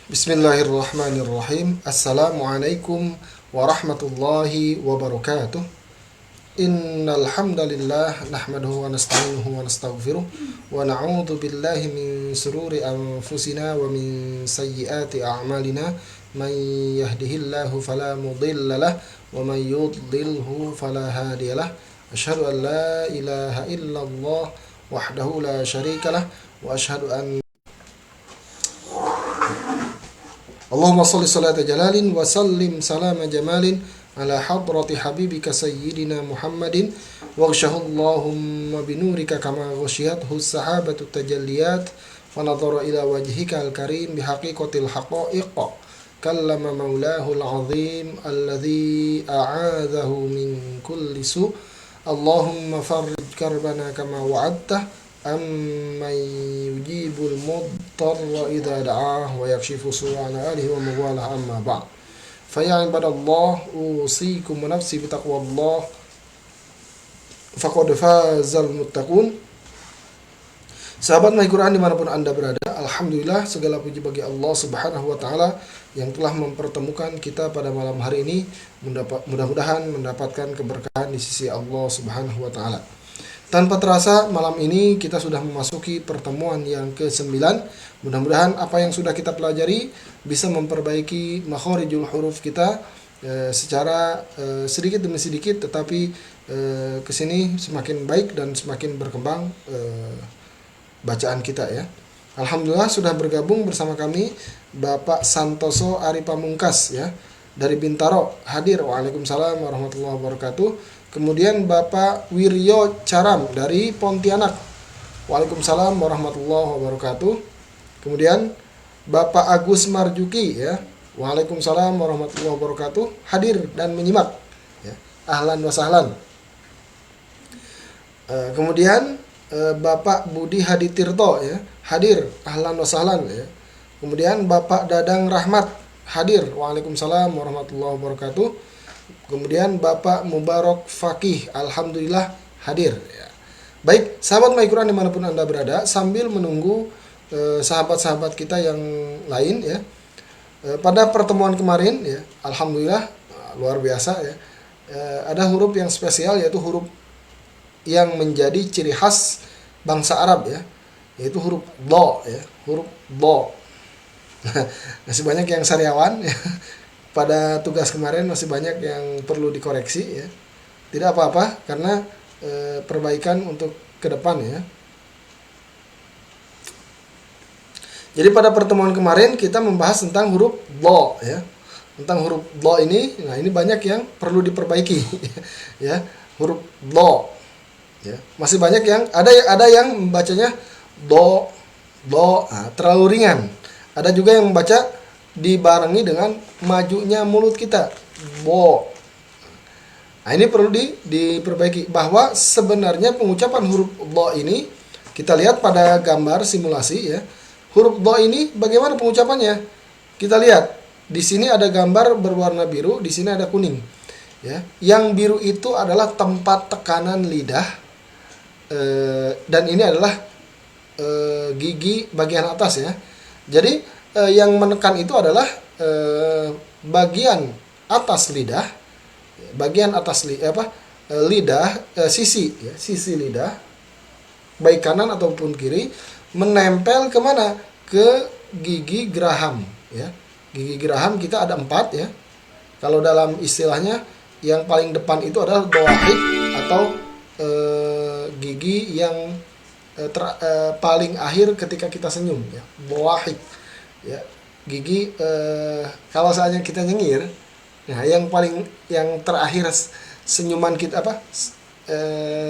Bismillahirrahmanirrahim. Assalamualaikum warahmatullahi wabarakatuh. Innal hamdalillah nahmaduhu wa nasta'inuhu wa nastaghfiruh wa na'udzu billahi min shururi anfusina wa min sayyiati a'malina. Man yahdihillahu fala mudilla lahu wa man yudlilhu fala hadiyalah. Asyhadu an la ilaha illallah wahdahu la syarikalah wa asyhadu an Allahumma sholli sholata jalalin wa sallim salama jamalin ala hadrati habibika sayyidina Muhammadin waghshahu Allahumma binurika kama ghasyiyathu sahabatu tajalliyat wa nadhara ila wajhika al-karim bihaqiqatil haqa'iq kallama maulahu al-azim alladhi a'adhahu min kulli su' Allahumma farrij karbana kama wa'adtah amman yujibul mudtarra idza da'ah wa yakshifu su'ana alihi wa mawalah amma ba'd. Fa ya ibadallah usikum wa nafsi bi taqwallah faqad fazal muttaqun. Sahabat My Quran dimanapun Anda berada, alhamdulillah segala puji bagi Allah Subhanahu wa taala yang telah mempertemukan kita pada malam hari ini. Mudah-mudahan mendapatkan keberkahan di sisi Allah Subhanahu wa taala. Tanpa terasa malam ini kita sudah memasuki pertemuan yang ke-9. Mudah-mudahan apa yang sudah kita pelajari bisa memperbaiki makhorijul huruf kita secara sedikit demi sedikit, tetapi kesini semakin baik dan semakin berkembang bacaan kita ya. Alhamdulillah sudah bergabung bersama kami Bapak Santoso Ari Pamungkas ya dari Bintaro hadir. Waalaikumsalam warahmatullahi wabarakatuh. Kemudian Bapak Wiryo Caram dari Pontianak. Waalaikumsalam warahmatullahi wabarakatuh. Kemudian Bapak Agus Marjuki ya. Waalaikumsalam warahmatullahi wabarakatuh. Hadir dan menyimak ya. Ahlan wa sahlan. Kemudian Bapak Budi Haditirto ya, hadir. Ahlan wa sahlan ya. Kemudian Bapak Dadang Rahmat hadir. Waalaikumsalam warahmatullahi wabarakatuh. Kemudian Bapak Mubarak Fakih, alhamdulillah hadir ya. Baik, sahabat My Quran dimanapun Anda berada, sambil menunggu sahabat-sahabat kita yang lain ya. Pada pertemuan kemarin ya, alhamdulillah luar biasa ya. Ada huruf yang spesial, yaitu huruf yang menjadi ciri khas bangsa Arab ya, yaitu huruf do ya, huruf do. Masih banyak yang sariawan ya. Pada tugas kemarin masih banyak yang perlu dikoreksi ya. Tidak apa-apa karena perbaikan untuk ke depan ya. Jadi pada pertemuan kemarin kita membahas tentang huruf do ya. Tentang huruf do ini, nah ini banyak yang perlu diperbaiki ya. Huruf do ya. Masih banyak yang ada yang membacanya do, nah, terlalu ringan. Ada juga yang membaca dibarengi dengan majunya mulut kita, bo. Nah, ini perlu diperbaiki, bahwa sebenarnya pengucapan huruf do ini kita lihat pada gambar simulasi ya. Huruf do ini bagaimana pengucapannya? Kita lihat di sini ada gambar berwarna biru, di sini ada kuning ya. Yang biru itu adalah tempat tekanan lidah dan ini adalah gigi bagian atas ya. Jadi yang menekan itu adalah bagian atas lidah, lidah, sisi ya, sisi lidah baik kanan ataupun kiri menempel kemana? Ke gigi geraham ya. Gigi geraham kita ada 4 ya. Kalau dalam istilahnya yang paling depan itu adalah dawahid atau gigi yang paling akhir ketika kita senyum ya, dawahid ya. Gigi kalau saatnya kita nyengir, nah yang terakhir senyuman kita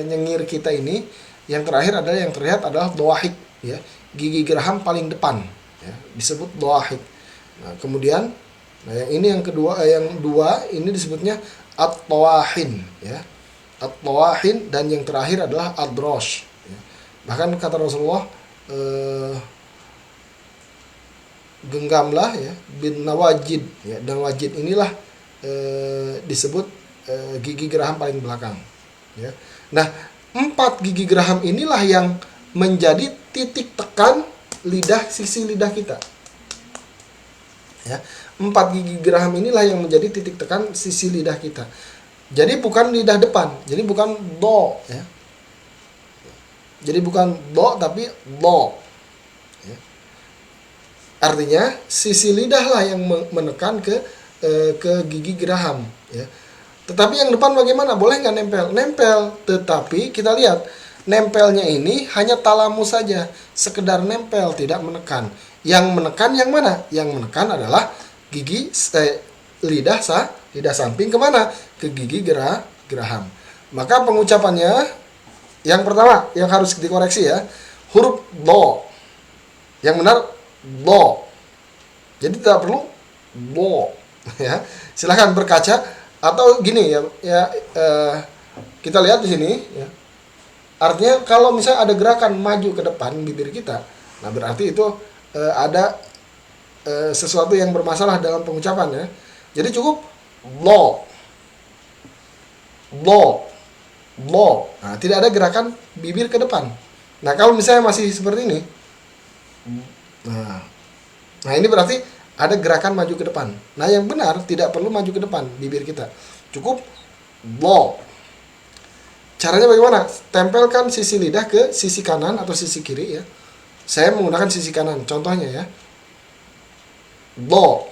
nyengir kita ini, yang terakhir adalah yang terlihat adalah dawahid ya, gigi geraham paling depan ya, disebut dawahid. Nah kemudian yang ini yang kedua, yang dua ini disebutnya at-tawahin ya, at-tawahin, dan yang terakhir adalah ad-drosh ya. Bahkan kata Rasulullah, genggamlah ya bin nawajid ya, dan wajid inilah disebut gigi geraham paling belakang ya. Nah 4 gigi geraham inilah yang menjadi titik tekan lidah, sisi lidah kita Ya, 4 gigi geraham inilah yang menjadi titik tekan sisi lidah kita. Jadi bukan lidah depan, jadi bukan do, ya. Jadi bukan do tapi lo. Ya. Artinya sisi lidahlah yang menekan ke gigi geraham. Ya. Tetapi yang depan bagaimana? Boleh nggak nempel? Nempel, tetapi kita lihat nempelnya ini hanya talamus saja, sekedar nempel, tidak menekan. Yang menekan yang mana? Yang menekan adalah gigi lidah samping kemana? Ke gigi geraham. Maka pengucapannya yang pertama yang harus dikoreksi ya, huruf do. Yang benar do. Jadi tidak perlu do. Ya, silahkan berkaca atau gini ya, kita lihat di sini ya. Artinya kalau misalnya ada gerakan maju ke depan bibir kita, nah berarti itu ada sesuatu yang bermasalah dalam pengucapannya. Jadi cukup lo, lo, lo. Nah, tidak ada gerakan bibir ke depan. Nah, kalau misalnya masih seperti ini, nah ini berarti ada gerakan maju ke depan. Nah, yang benar tidak perlu maju ke depan bibir kita. Cukup lo. Caranya bagaimana? Tempelkan sisi lidah ke sisi kanan atau sisi kiri ya. Saya menggunakan sisi kanan. Contohnya ya. Lo.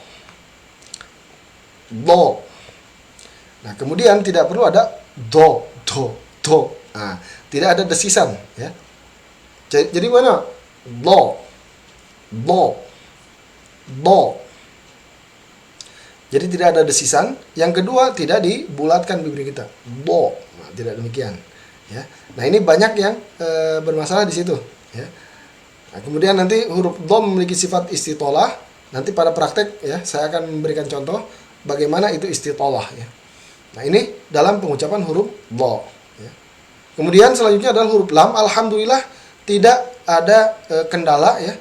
Lo. Nah, kemudian tidak perlu ada do. Nah, tidak ada desisan ya. Jadi mana? Lo. Jadi tidak ada desisan. Yang kedua, tidak dibulatkan bibir kita. Lo. Nah, tidak demikian ya. Nah, ini banyak yang bermasalah di situ ya. Nah, kemudian nanti huruf do memiliki sifat istitolah. Nanti pada praktek ya saya akan memberikan contoh bagaimana itu istitolah ya. Nah, ini dalam pengucapan huruf do ya. Kemudian selanjutnya adalah huruf lam. Alhamdulillah tidak ada kendala ya.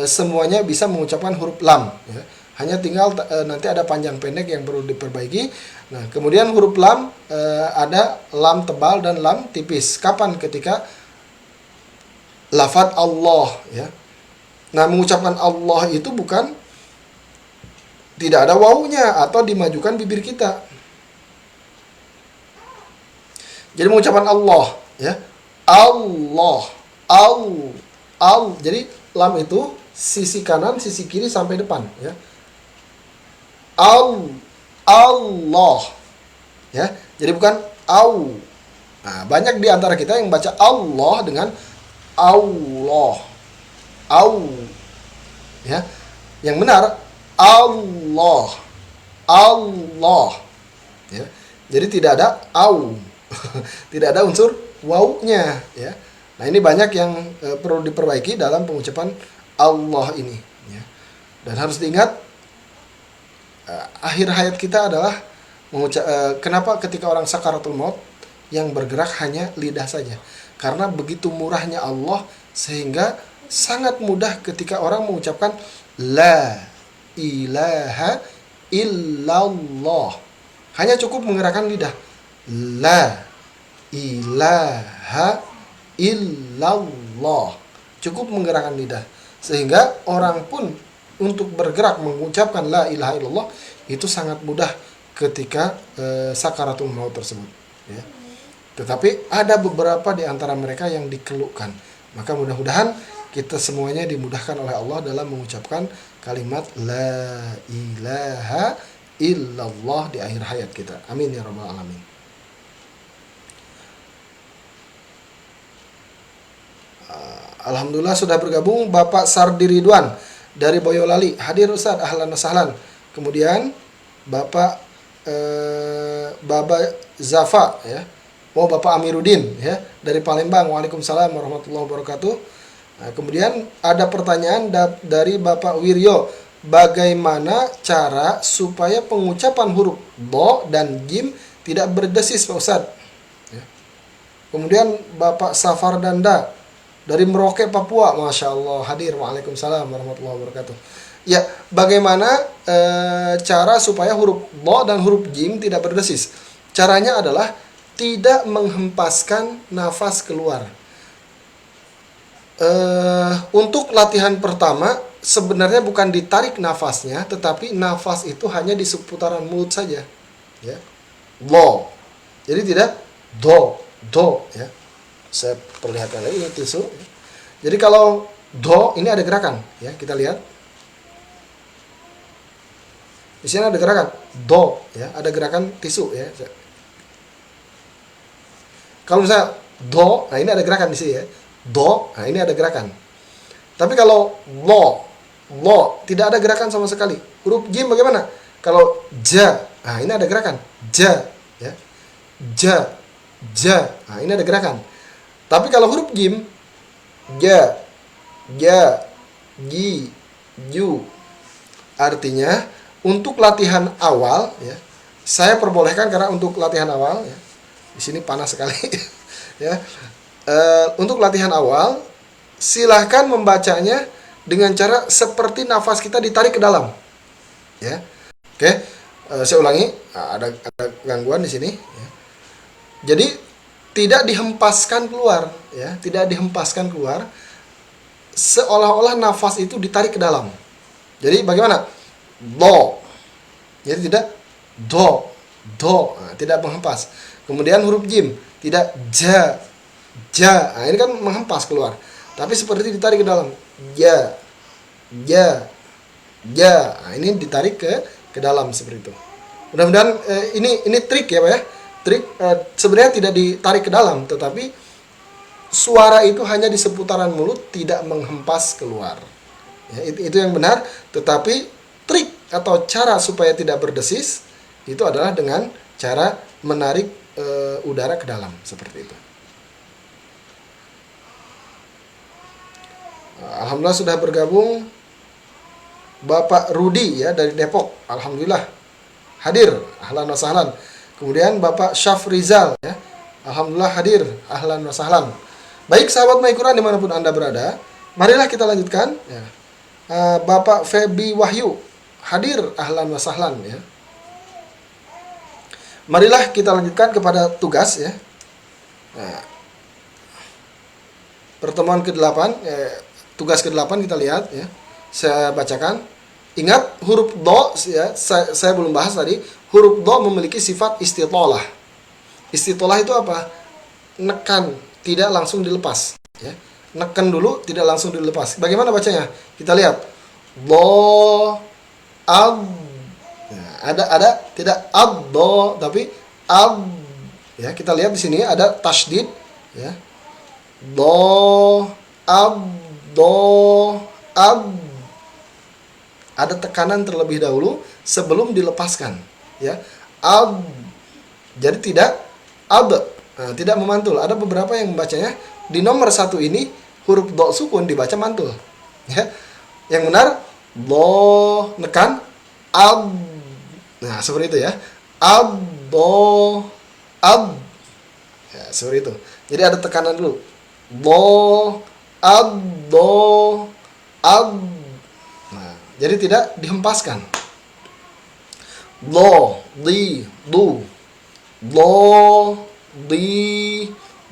Semuanya bisa mengucapkan huruf lam ya. Hanya tinggal nanti ada panjang pendek yang perlu diperbaiki. Nah, kemudian huruf lam ada lam tebal dan lam tipis. Kapan? Ketika lafaz Allah ya. Nah, mengucapkan Allah itu bukan tidak ada wawunya atau dimajukan bibir kita. Jadi mengucapkan Allah ya. Allah, Jadi lam itu sisi kanan, sisi kiri sampai depan ya. Allah ya. Jadi bukan au. Nah, banyak di antara kita yang baca Allah dengan Allah. Ya. Yang benar Allah. Ya. Jadi tidak ada au. Tidak ada unsur wawunya ya. Nah, ini banyak yang perlu diperbaiki dalam pengucapan Allah ini ya. Dan harus diingat akhir hayat kita adalah kenapa ketika orang sakaratul maut yang bergerak hanya lidah saja? Karena begitu murahnya Allah sehingga sangat mudah ketika orang mengucapkan la ilaha illallah. Hanya cukup menggerakkan lidah. La ilaha illallah. Cukup menggerakkan lidah. Sehingga orang pun untuk bergerak mengucapkan la ilaha illallah itu sangat mudah ketika sakaratul maut tersebut ya. Tetapi ada beberapa di antara mereka yang dikeluhkan. Maka mudah-mudahan kita semuanya dimudahkan oleh Allah dalam mengucapkan kalimat la ilaha illallah di akhir hayat kita. Amin ya rabbal alamin. Alhamdulillah sudah bergabung Bapak Sardi Ridwan dari Boyolali. Hadir Ustaz, ahlan wa sahlan. Kemudian Bapak Baba Zafa ya. Bapak Amiruddin ya dari Palembang. Waalaikumsalam warahmatullahi wabarakatuh. Nah, kemudian ada pertanyaan dari Bapak Wiryo. Bagaimana cara supaya pengucapan huruf do dan jim tidak berdesis Pak Ustaz? Ya. Kemudian Bapak Safar Danda dari Merauke, Papua. Masya Allah hadir. Waalaikumsalam warahmatullahi wabarakatuh. Ya, bagaimana cara supaya huruf do dan huruf jim tidak berdesis? Caranya adalah tidak menghempaskan nafas keluar. Untuk latihan pertama sebenarnya bukan ditarik nafasnya, tetapi nafas itu hanya di seputaran mulut saja. Ya. Lo. Jadi tidak do ya. Saya perlihatkan lagi ini tisu. Jadi kalau do ini ada gerakan ya, kita lihat. Di sini ada gerakan do ya, ada gerakan tisu ya. Kalau misalnya do, nah ini ada gerakan di sini ya. Do, nah ini ada gerakan. Tapi kalau lo tidak ada gerakan sama sekali. Huruf jim bagaimana? Kalau ja, nah ini ada gerakan. Ja, ya. Ja. Nah, ini ada gerakan. Tapi kalau huruf jim, ja, ji, ju. Artinya untuk latihan awal ya. Saya perbolehkan karena untuk latihan awal ya. Di sini panas sekali ya. Untuk latihan awal silahkan membacanya dengan cara seperti nafas kita ditarik ke dalam ya. Oke, saya ulangi, ada gangguan di sini ya. Jadi tidak dihempaskan keluar ya, tidak dihempaskan keluar, seolah-olah nafas itu ditarik ke dalam. Jadi bagaimana? Do. Jadi tidak do. Nah, tidak menghempas. Kemudian huruf jim tidak ja. Nah, ini kan menghempas keluar. Tapi seperti ditarik ke dalam. Ja. Nah, ini ditarik ke dalam seperti itu. Mudah-mudahan ini trik ya Pak ya. Trik sebenarnya tidak ditarik ke dalam, tetapi suara itu hanya di seputaran mulut, tidak menghempas keluar. Ya, itu yang benar. Tetapi trik atau cara supaya tidak berdesis itu adalah dengan cara menarik udara ke dalam seperti itu. Alhamdulillah sudah bergabung Bapak Rudi ya dari Depok. Alhamdulillah hadir. Ahlan wa sahlan. Kemudian Bapak Syafrizal ya. Alhamdulillah hadir. Ahlan wa sahlan. Baik sahabat My Quran dimanapun Anda berada, marilah kita lanjutkan ya. Bapak Febi Wahyu hadir. Ahlan wa sahlan ya. Marilah kita lanjutkan kepada tugas ya. Nah, pertemuan ke-8 tugas ke-8 kita lihat ya. Saya bacakan. Ingat huruf do ya, saya belum bahas tadi. Huruf do memiliki sifat istitolah. Istitolah itu apa? Nekan, tidak langsung dilepas ya. Nekan dulu, tidak langsung dilepas. Bagaimana bacanya? Kita lihat. Do ab. Nah, ada tidak ab do tapi ab ya. Kita lihat di sini ada tasydid ya. Do ab. Ada tekanan terlebih dahulu sebelum dilepaskan ya. Ab. Jadi tidak ab. Nah, tidak memantul. Ada beberapa yang membacanya di nomor 1 ini huruf do sukun dibaca mantul ya. Yang benar do nekan ab. Nah, seperti itu ya. Ab do ab. Ya, seperti itu. Jadi ada tekanan dulu. Do ab. Nah, jadi tidak dihempaskan. Do, di, du. Do, di,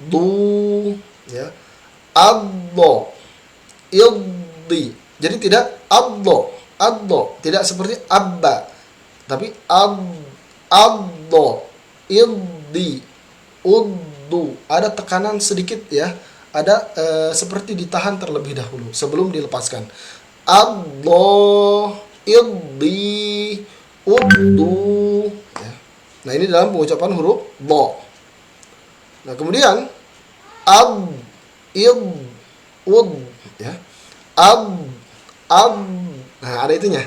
du. Ya. Addo, iddi. Jadi tidak addo. Tidak seperti abba. Tapi addo, iddi, uddu. Ada tekanan sedikit ya. Ada seperti ditahan terlebih dahulu sebelum dilepaskan. Addo, iddi, uddu ya. Nah, ini dalam pengucapan huruf do. Nah, kemudian ab, id, ud ya. Ab. Nah, ada itunya.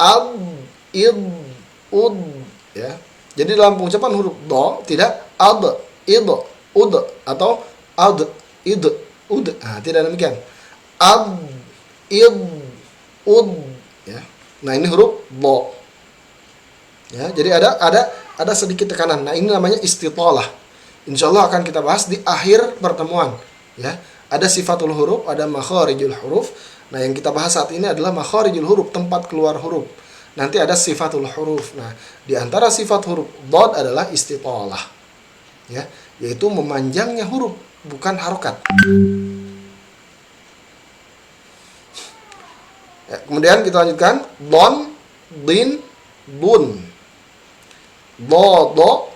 Ab, id, ud ya. Jadi dalam pengucapan huruf do tidak ad, id, ud atau ad, id, ud. Nah, tidak demikian. Ab, id, ud ya. Nah, ini huruf do. Ya, jadi ada sedikit tekanan. Nah, ini namanya istitolah. Insyaallah akan kita bahas di akhir pertemuan ya. Ada sifatul huruf, ada makharijul huruf. Nah, yang kita bahas saat ini adalah makharijul huruf, tempat keluar huruf. Nanti ada sifatul huruf. Nah, di antara sifat huruf dad adalah istitolah. Ya, yaitu memanjangnya huruf, bukan harokat. Ya, kemudian kita lanjutkan don, din, dun, do, do,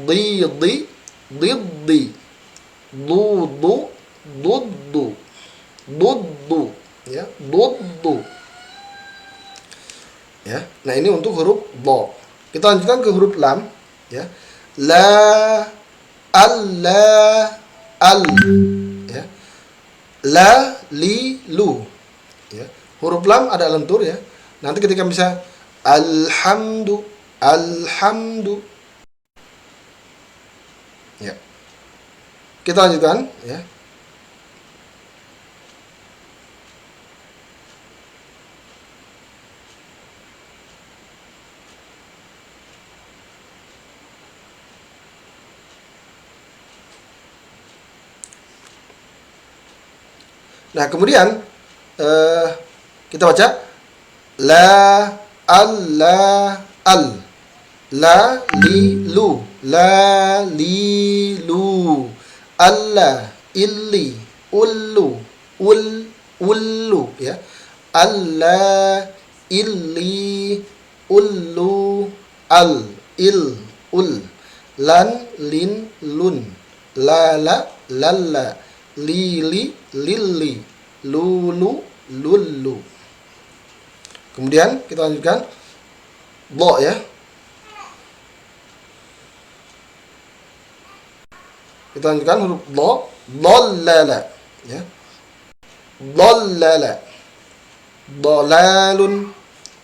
di, di, du, du, ya, du. Ya. Nah, ini untuk huruf do. Kita lanjutkan ke huruf lam, ya. La, al, ya. La, li, lu. Ya. Huruf lam ada lentur, ya. Nanti ketika bisa alhamdu, ya. Kita lanjutkan, ya. Nah, kemudian kita baca la, al, la, li, lu, la, li, lu, alla, illi, ullu, ullu, ya, alla, illi, ullu, al, il, ul, lan, lin, lun, lala, lalla, lili, lilli, lulu, lullu. Kemudian kita lanjutkan do, ya. Kita lanjutkan huruf do, dollala, ya. Dollala, dolalun,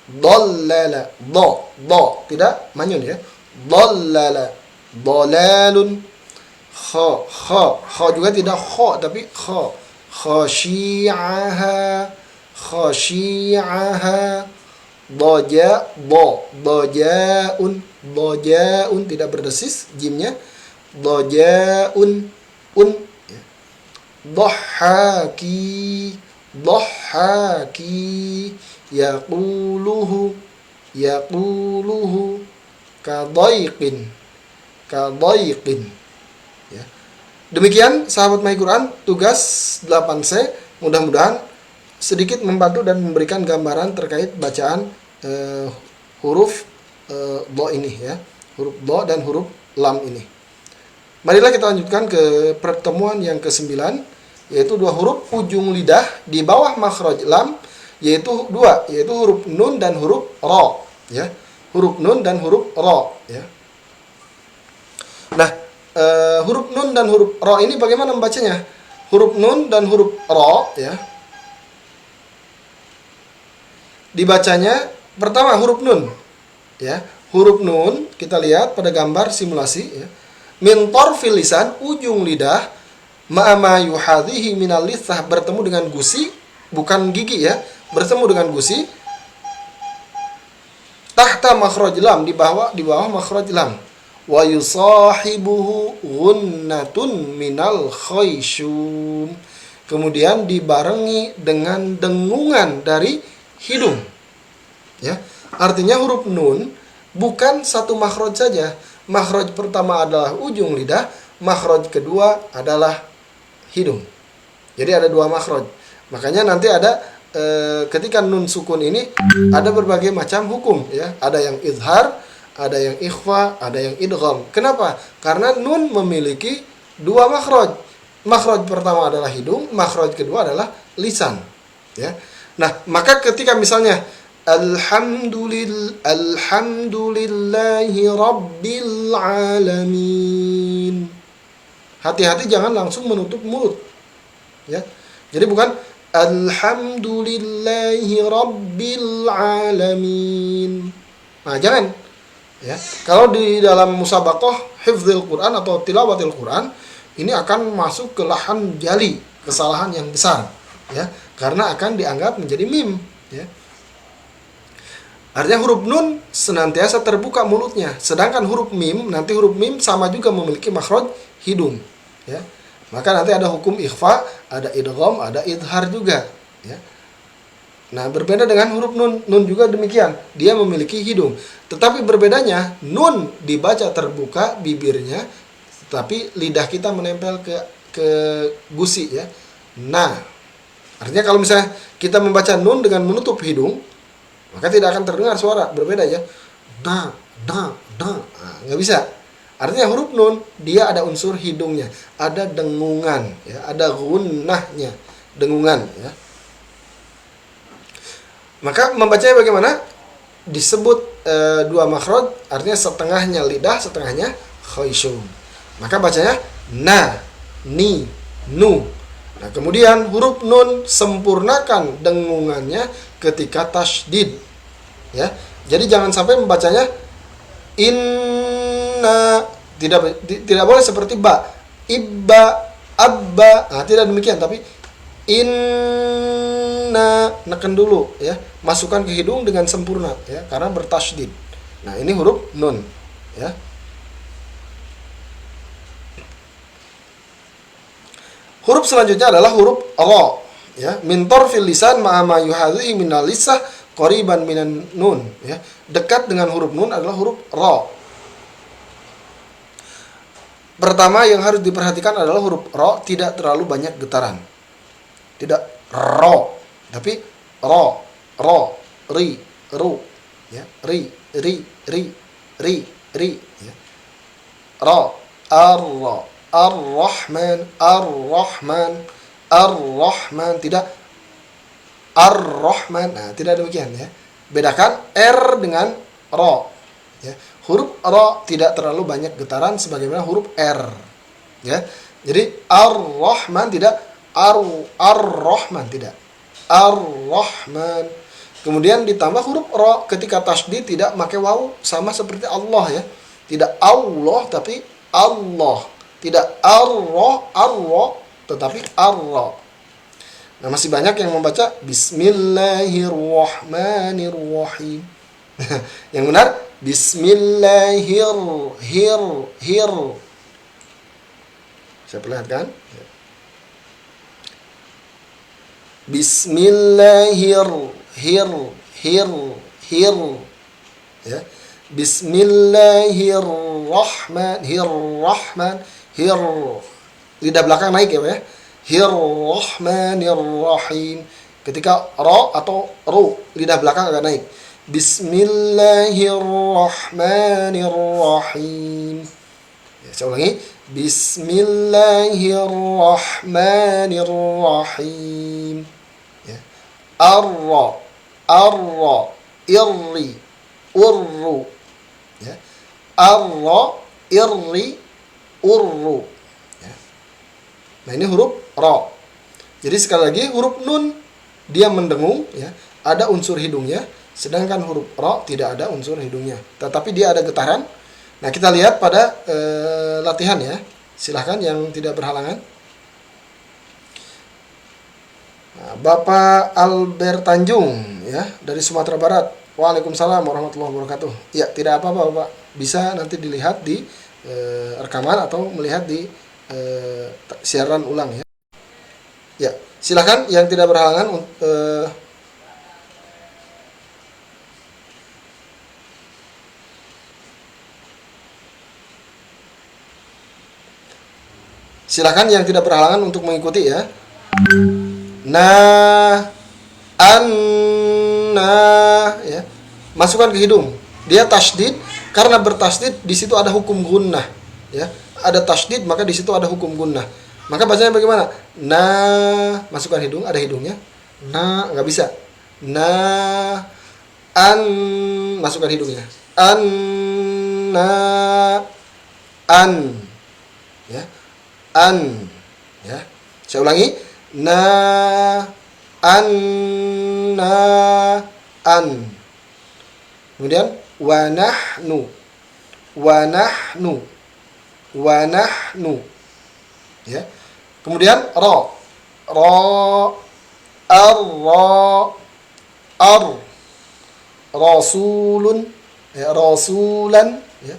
dollala, do, tidak manyun, ya. Dollala, dolalun, kha juga tidak kha tapi kha, khasyi'aha, dojaun tidak berdesis jimnya, dojaun, ya. Dhahaki, yaquluhu, kadaiqin, ya. Demikian sahabat My Quran, tugas 8C mudah-mudahan sedikit membantu dan memberikan gambaran terkait bacaan huruf do ini, ya. Huruf do dan huruf lam ini. Marilah kita lanjutkan ke pertemuan yang ke-9, yaitu dua huruf ujung lidah di bawah makhraj lam, yaitu dua, yaitu huruf nun dan huruf ra, ya. Huruf nun dan huruf ra, ya. Nah, huruf nun dan huruf ra ini bagaimana membacanya? Huruf nun dan huruf ra, ya. Dibacanya pertama huruf nun, ya. Huruf nun kita lihat pada gambar simulasi, ya. Min tarfil lisan, ujung lidah, ma'ama yuhadhihi minal lithah, bertemu dengan gusi, bukan gigi, ya. Bertemu dengan gusi. Tahta makhraj lam, di bawah makhraj lam. Wa yusahibuhu ghunnatun minal khayshum. Kemudian dibarengi dengan dengungan dari hidung, ya. Artinya huruf nun bukan satu makhraj saja. Makhraj pertama adalah ujung lidah, makhraj kedua adalah hidung. Jadi ada dua makhraj. Makanya nanti ada ketika nun sukun ini ada berbagai macam hukum, ya. Ada yang izhar, ada yang ikhfa, ada yang idgham. Kenapa? Karena nun memiliki dua makhraj. Makhraj pertama adalah hidung, makhraj kedua adalah lisan, ya. Nah, maka ketika misalnya alhamdulillahi rabbil alamin, hati-hati jangan langsung menutup mulut, ya. Jadi bukan alhamdulillahi rabbil alamin. Nah, jangan, ya. Kalau di dalam musabaqah hifdzil Quran atau tilawatil Quran, ini akan masuk ke lahan jali, kesalahan yang besar, ya, karena akan dianggap menjadi mim, ya. Artinya huruf nun senantiasa terbuka mulutnya, sedangkan huruf mim, nanti huruf mim sama juga memiliki makhraj hidung, ya. Maka nanti ada hukum ikhfa, ada idgham, ada idhar juga, ya. Nah, berbeda dengan huruf nun, nun juga demikian, dia memiliki hidung. Tetapi berbedanya, nun dibaca terbuka bibirnya, tetapi lidah kita menempel ke gusi, ya. Nah, Artinya kalau misalnya kita membaca nun dengan menutup hidung, maka tidak akan terdengar suara, berbeda ya. Da, da, da. Nah, nggak bisa. Artinya huruf nun, dia ada unsur hidungnya, ada dengungan, ya, ada gunnahnya, dengungan. Ya. Maka membacanya bagaimana? Disebut dua makhraj, artinya setengahnya lidah, setengahnya khayshum. Maka bacanya na, ni, nu. Nah, kemudian huruf nun sempurnakan dengungannya ketika tasydid. Ya. Jadi jangan sampai membacanya inna, tidak boleh seperti ba, ibba, abba. Nah, tidak demikian, tapi inna, neken dulu ya, masukkan ke hidung dengan sempurna ya, karena bertasydid. Nah, ini huruf nun ya. Huruf selanjutnya adalah huruf ra ya, min tarfil lisan ma'a ma yuhadhihi min lisah qariban minan nun ya. Dekat dengan huruf nun adalah huruf ra. Pertama yang harus diperhatikan adalah huruf ra tidak terlalu banyak getaran. Tidak ro, tapi ro, ri, ru ya, ri, ya. Ra, ar-Rahman, tidak ar-Rahman. Nah, tidak demikian ya. Bedakan R dengan Ro. Ya. Huruf Ro tidak terlalu banyak getaran sebagaimana huruf R. Ya. Jadi ar-Rahman tidak ar-Rahman tidak. Ar-Rahman. Kemudian ditambah huruf Ro ketika tasydid tidak pakai waw, sama seperti Allah ya. Tidak Allah tapi Allah. Tidak Allah, tetapi arra. Nah, masih banyak yang membaca Bismillahirrahmanirrahim. Yang benar Bismillahir. Saya perlihatkan. Bismillahir. Ya. Bismillahirrahman. Lidah belakang naik ya, Pak ya. Hirrahmanirrahim. Ketika ra atau ru, lidah belakang agak naik. Bismillahirrahmanirrahim. Ya, saya ulangi. Bismillahirrahmanirrahim. Ya. Arra, irri, urru. Ya. Arra, irri, urru. Ya. Nah, ini huruf ra. Jadi sekali lagi huruf nun dia mendengung ya, ada unsur hidungnya, sedangkan huruf ra tidak ada unsur hidungnya, tetapi dia ada getaran. Nah, kita lihat pada latihan ya. Silahkan yang tidak berhalangan. Nah, Bapak Albert Tanjung ya dari Sumatera Barat. Waalaikumsalam warahmatullahi wabarakatuh. Ya, tidak apa-apa Bapak. Bisa nanti dilihat di rekaman atau melihat di siaran ulang ya. Ya, silakan yang tidak berhalangan silakan yang tidak berhalangan untuk mengikuti ya. Nah, ya. Masukkan ke hidung. Dia tasydid, karena bertasydid di situ ada hukum gunnah ya. Ada tasydid maka di situ ada hukum gunnah. Maka bacanya bagaimana? Nah, masukkan hidung, ada hidungnya. Nah, nggak bisa. Nah, masukkan hidungnya. Ya. Ya. Saya ulangi. Kemudian wa nahnu. Ya. Kemudian ra, rasulun ya, rasulan ya,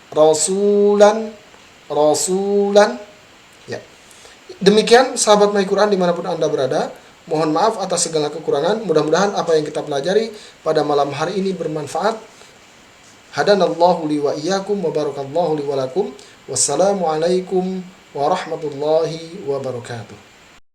rasulan, rasulan ya. Demikian sahabat My Quran dimanapun Anda berada. Mohon maaf atas segala kekurangan. Mudah-mudahan apa yang kita pelajari pada malam hari ini bermanfaat. Hadanallahu li wa iyyakum wa barakallahu li wa lakum. Wassalamualaikum warahmatullahi wabarakatuh.